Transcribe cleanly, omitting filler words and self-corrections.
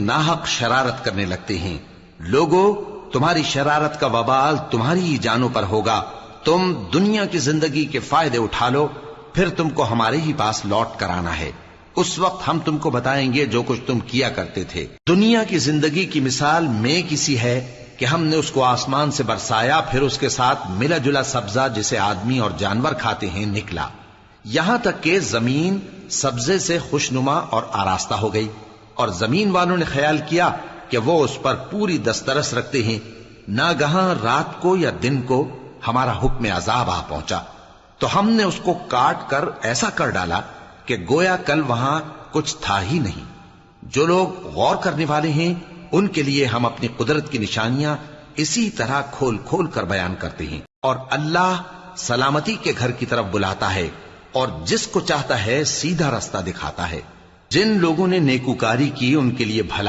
नाहक शरारत करने लगते हैं। लोगो, तुम्हारी शरारत का वबाल तुम्हारी ही जानों पर होगा। तुम दुनिया की जिंदगी के फायदे उठा लो, फिर तुमको हमारे ही पास लौट कर आना है। उस वक्त हम तुमको बताएंगे जो कुछ तुम किया करते थे। दुनिया की जिंदगी की मिसाल में किसी है कि हमने उसको आसमान से बरसाया, फिर उसके साथ मिला जुला सब्जा जिसे आदमी और जानवर खाते हैं निकला, यहां तक कि जमीन सब्जे से खुशनुमा और आरास्ता हो गई। और जमीन वालों ने ख्याल किया कि वो उस पर पूरी दस्तरस रखते हैं। नागहां रात को या दिन को हमारा हुक्म अजाब आ पहुंचा, तो हमने उसको काट कर ऐसा कर डाला कि गोया कल वहां कुछ था ही नहीं। जो लोग गौर करने वाले हैं उनके लिए हम अपनी कुदरत की निशानियां इसी तरह खोल खोल कर बयान करते हैं। और अल्लाह सलामती के घर की तरफ बुलाता है और जिसको चाहता है सीधा रास्ता दिखाता है। जिन लोगों ने नेकूकारी की उनके लिए भला